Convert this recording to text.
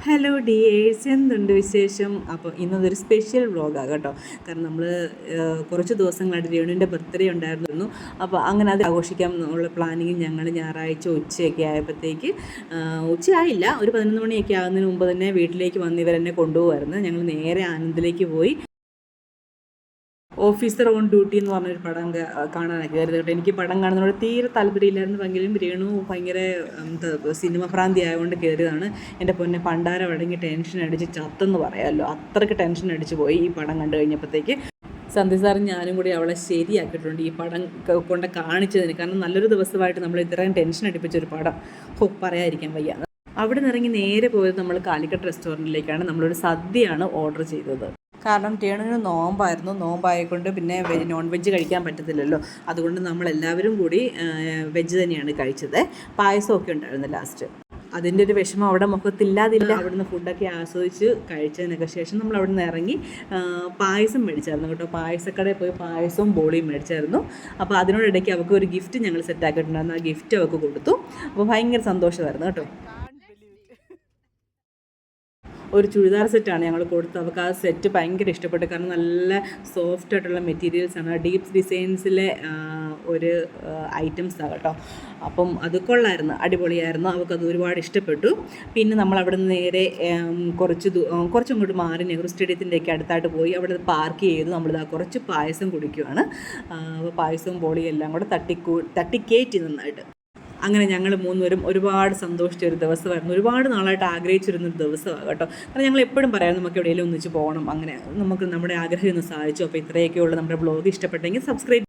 Hello dears, എന്തുണ്ട് വിശേഷം? അപ്പോൾ ഇന്നതൊരു സ്പെഷ്യൽ വ്ളോഗാണ് കേട്ടോ. കാരണം നമ്മൾ കുറച്ച് ദിവസങ്ങളായിട്ട് രേണുവിൻ്റെ ബർത്ത്ഡേ ഉണ്ടായിരുന്നു. അപ്പോൾ അങ്ങനെ അത് ആഘോഷിക്കാം എന്നുള്ള പ്ലാനിങ്ങിൽ ഞങ്ങൾ ഞായറാഴ്ച ഉച്ചയൊക്കെ ആയപ്പോഴത്തേക്ക് ഉച്ചയായില്ല, ഒരു 11 മണിയൊക്കെ ആകുന്നതിന് മുമ്പ് തന്നെ വീട്ടിലേക്ക് വന്ന് ഇവരെന്നെ കൊണ്ടുപോകുമായിരുന്നു. ഞങ്ങൾ നേരെ ആനന്ദിലേക്ക് പോയി. ഓഫീസർ ഓൺ ഡ്യൂട്ടി എന്ന് പറഞ്ഞൊരു പടം കാണാനൊക്കെ കരുതി കേട്ടോ. എനിക്ക് പടം കാണുന്നതോട് തീരെ താല്പര്യമില്ലായിരുന്നെങ്കിലും രേണു ഭയങ്കര സിനിമ ഭ്രാന്തി ആയതുകൊണ്ട് കയറിയതാണ്. എൻ്റെ പൊന്നെ പണ്ടാരം അടങ്ങി ടെൻഷൻ അടിച്ച് ചത്തെന്ന് പറയാമല്ലോ, അത്രയ്ക്ക് ടെൻഷൻ അടിച്ച് പോയി ഈ പടം കണ്ടു കഴിഞ്ഞപ്പോഴത്തേക്ക്. സന്ധ്യ സാറും ഞാനും കൂടി അവളെ ശരിയാക്കിയിട്ടുണ്ട് ഈ പടം കൊണ്ട് കാണിച്ചതിന്. കാരണം നല്ലൊരു ദിവസമായിട്ട് നമ്മൾ ഇത്രയും ടെൻഷൻ അടിപ്പിച്ചൊരു പടം പറയാതിരിക്കാൻ വയ്യ. അവിടെ നിന്ന് ഇറങ്ങി നേരെ പോയത് നമ്മൾ കാലിക്കറ്റ് റെസ്റ്റോറൻറ്റിലേക്കാണ്. നമ്മളൊരു സദ്യയാണ് ഓർഡർ ചെയ്തത്. കാരണം ടേണിന് നോമ്പായതുകൊണ്ട് പിന്നെ നോൺ വെജ് കഴിക്കാൻ പറ്റത്തില്ലല്ലോ. അതുകൊണ്ട് നമ്മളെല്ലാവരും കൂടി വെജ് തന്നെയാണ് കഴിച്ചത്. പായസമൊക്കെ ഉണ്ടായിരുന്നു ലാസ്റ്റ്. അതിൻ്റെ ഒരു വിഷമം അവിടെ മുഖത്തില്ലാതില്ല. അവിടുന്ന് ഫുഡൊക്കെ ആസ്വദിച്ച് കഴിച്ചതിനൊക്കെ ശേഷം നമ്മൾ അവിടെ നിന്ന് ഇറങ്ങി പായസം മേടിച്ചായിരുന്നു കേട്ടോ. പായസക്കടയിൽ പോയി പായസവും ബോളിയും മേടിച്ചായിരുന്നു. അപ്പോൾ അതിനോടിടയ്ക്ക് അവൾക്ക് ഒരു ഗിഫ്റ്റ് ഞങ്ങൾ സെറ്റാക്കിയിട്ടുണ്ടായിരുന്നു. ആ ഗിഫ്റ്റ് അവൾക്ക് കൊടുത്തു. അപ്പോൾ ഭയങ്കര സന്തോഷമായിരുന്നു കേട്ടോ. ഒരു ചുരിദാർ സെറ്റാണ് ഞങ്ങൾ കൊടുത്തത്. അവൾക്ക് ആ സെറ്റ് ഭയങ്കര ഇഷ്ടപ്പെട്ടു. കാരണം നല്ല സോഫ്റ്റ് ആയിട്ടുള്ള മെറ്റീരിയൽസാണ്, ഡീപ്പ് ഡിസൈൻസിലെ ഒരു ഐറ്റംസാണ് കേട്ടോ. അപ്പം അത് കൊള്ളായിരുന്നു, അടിപൊളിയായിരുന്നു. അവൾക്കത് ഒരുപാട് ഇഷ്ടപ്പെട്ടു. പിന്നെ നമ്മൾ അവിടെ നിന്ന് നേരെ കുറച്ചങ്ങോട്ട് മാറി നെഹ്റു സ്റ്റേഡിയത്തിൻ്റെയൊക്കെ അടുത്തായിട്ട് പോയി അവിടെ പാർക്ക് ചെയ്തു. നമ്മളിതാ കുറച്ച് പായസം കുടിക്കുകയാണ്. അപ്പോൾ പായസവും ബോളിയും എല്ലാം കൂടെ തട്ടിക്കേറ്റി നന്നായിട്ട്. അങ്ങനെ ഞങ്ങൾ മൂന്നുപേരും ഒരുപാട് സന്തോഷിച്ച ഒരു ദിവസമായിരുന്നു. ഒരുപാട് നാളായിട്ട് ആഗ്രഹിച്ചിരുന്നൊരു ദിവസമാണ് കേട്ടോ. കാരണം ഞങ്ങൾ എപ്പോഴും പറയാം നമുക്ക് എവിടെയെങ്കിലും ഒന്നിച്ച് പോകണം. അങ്ങനെ നമുക്ക് നമ്മുടെ ആഗ്രഹം ഒന്ന് സാധിച്ചു. അപ്പോൾ ഇത്രയൊക്കെയുള്ള നമ്മുടെ ബ്ലോഗ് ഇഷ്ടപ്പെട്ടെങ്കിൽ സബ്സ്ക്രൈബ്